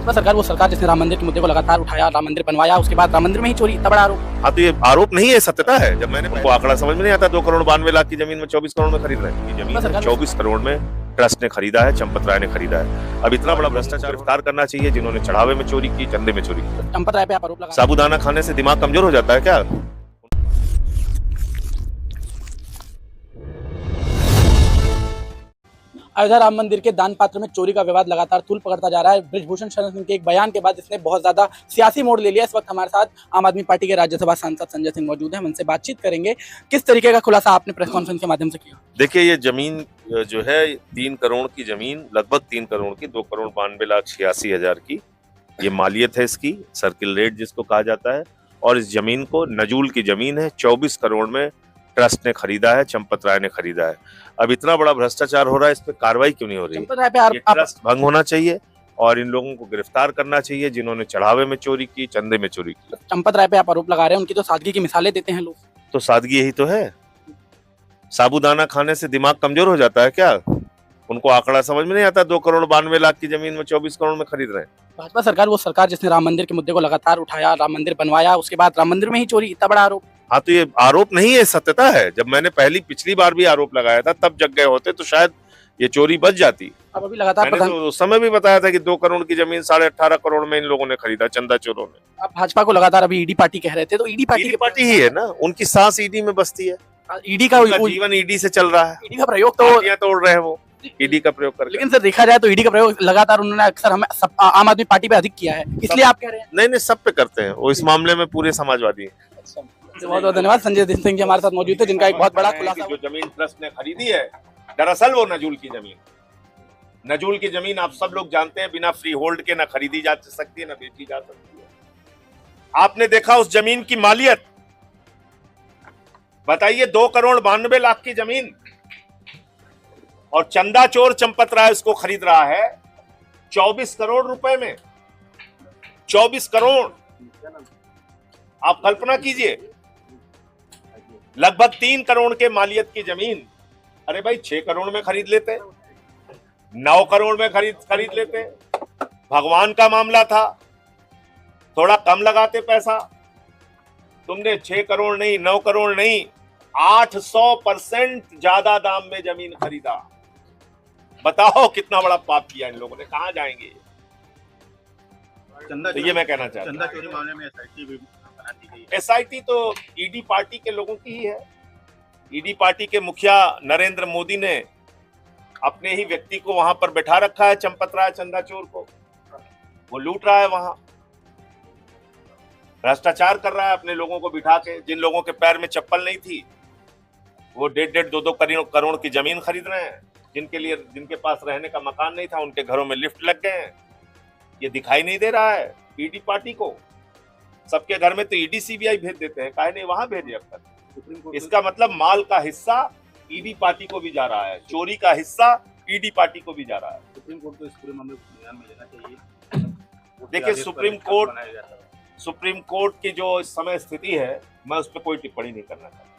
भाजपा सरकार वो सरकार जिसने राम मंदिर के मुद्दे को लगातार उठाया, राम मंदिर बनवाया, उसके बाद राम मंदिर में ही चोरी, इतना बड़ा आरोप। हाँ तो ये आरोप नहीं है, सत्यता है। जब मैंने वो आंकड़ा समझ में नहीं आता, 2,92,00,000 की जमीन में 24 करोड़ में खरीद रहे हैं। ये जमीन 24 करोड़ में ट्रस्ट ने खरीदा है, चंपत राय ने खरीदा है। अब इतना बड़ा भ्रष्टाचार गिरफ्तार करना चाहिए जिन्होंने चढ़ावे में चोरी की, चंदे में चोरी की। चंपत राय पे आप आरोप लगा, साबूदाना खाने से दिमाग कमजोर हो जाता है क्या? अयोध्या राम मंदिर के दान पात्र में चोरी का विवाद लगातार तूल पकड़ता जा रहा है। बृजभूषण शरण सिंह के एक बयान के बाद इसने बहुत ज्यादा सियासी मोड़ ले लिया। इस वक्त हमारे साथ आम आदमी पार्टी के राज्यसभा सांसद संजय सिंह मौजूद हैं, हम उनसे बातचीत करेंगे। किस तरीके का खुलासा आपने प्रेस कॉन्फ्रेंस के माध्यम से किया? देखिए, ये जमीन जो है 3 करोड़ की जमीन, लगभग 3 करोड़ की, 2,92,86,000 की ये मालियत है इसकी, सर्किल रेट जिसको कहा जाता है। और इस जमीन को, नजूल की जमीन है, 24 करोड़ में ट्रस्ट ने खरीदा है, चंपत राय ने खरीदा है। अब इतना बड़ा भ्रष्टाचार हो रहा है, इस पे कार्रवाई क्यों नहीं हो रही? चंपत राय पे ये ट्रस्ट भंग होना चाहिए और इन लोगों को गिरफ्तार करना चाहिए जिन्होंने चढ़ावे में चोरी की, चंदे में चोरी की। चंपत राय पे आप आरोप लगा रहे हैं, उनकी तो सादगी की मिसालें देते हैं लोग। तो सादगी यही तो है। साबूदाना खाने से दिमाग कमजोर हो जाता है क्या? उनको आंकड़ा समझ में नहीं आता, 2,92,00,000 की जमीन में 24 करोड़ में खरीद रहे हैं। भाजपा सरकार वो सरकार जिसने राम मंदिर के मुद्दे को लगातार उठाया, राम मंदिर बनवाया, उसके बाद राम मंदिर में ही चोरी, इतना बड़ा आरोप। हाँ तो ये आरोप नहीं है, सत्यता है। जब मैंने पिछली बार भी आरोप लगाया था, तब जग गए होते तो शायद ये चोरी बच जाती। अब अभी लगातार मैंने तो उस समय भी बताया था कि 2 करोड़ की जमीन 18.5 करोड़ में इन लोगों ने खरीदा, चंदा चोरों ने। अब भाजपा को लगातार अभी ईडी पार्टी कह रहे थे, तो ईडी पार्टी ही है ना, उनकी सांस ईडी में बसती है। ईडी का जीवन ईडी से चल रहा है। ईडी का प्रयोग तो तोड़ रहे हैं वो, ईडी का प्रयोग करके। लेकिन सर देखा जाए तो ईडी का प्रयोग लगातार उन्होंने अक्सर हमें आम आदमी पार्टी पे अधिक किया है, इसलिए आप कह रहे हैं? नहीं, सब पे करते हैं वो। इस मामले में पूरे समाजवादी हैं। बहुत बहुत धन्यवाद। संजय सिंह जी हमारे साथ मौजूद थे, जिनका एक बहुत बड़ा खुलासा। जो जमीन ट्रस्ट ने खरीदी है, दरअसल वो नजूल की जमीन, नजूल की जमीन आप सब लोग जानते हैं, बिना फ्री होल्ड के ना खरीदी जा सकती है, ना बेची जा सकती है। आपने देखा उस जमीन की मालियत, बताइए, 2,92,00,000 की जमीन, और चंदा चोर चंपत राय उसको खरीद रहा है 24 करोड़ रुपए में। 24 करोड़, आप कल्पना कीजिए, लगभग 3 करोड़ के मालियत की जमीन। अरे भाई, 6 करोड़ में खरीद लेते, 9 करोड़ में खरीद लेते। भगवान का मामला था, थोड़ा कम लगाते पैसा। तुमने 6 करोड़ नहीं, 9 करोड़ नहीं, 800% ज्यादा दाम में जमीन खरीदा। बताओ कितना बड़ा पाप किया इन लोगों ने, कहां जाएंगे? तो ये मैं कहना चाहता हूं। चंदा चोरी मामले में एसआईटी भी बनाती गई। एसआईटी तो ईडी पार्टी के लोगों की ही है। ईडी पार्टी के मुखिया नरेंद्र मोदी ने अपने ही व्यक्ति को वहां पर बैठा रखा है, चंपत राय चंदा चोर को। वो लूट रहा है वहां, भ्रष्टाचार कर रहा है अपने लोगों को बिठा के। जिन लोगों के पैर में चप्पल नहीं थी, वो 1.5, 2 करोड़ की जमीन खरीद रहे हैं। जिनके पास रहने का मकान नहीं था, उनके घरों में लिफ्ट लग गए हैं। ये दिखाई नहीं दे रहा है ईडी पार्टी को? सबके घर में तो ईडी सीबीआई भेज देते हैं, काहे नहीं वहां भेजे अब तक? इसका मतलब माल का हिस्सा ईडी पार्टी को भी जा रहा है, चोरी का हिस्सा ईडी पार्टी को भी जा रहा है। सुप्रीम कोर्ट को इस पूरे मामले को ध्यान में लेना चाहिए। देखिए, सुप्रीम कोर्ट की जो इस समय स्थिति है, मैं उस पर कोई टिप्पणी नहीं करना चाहता।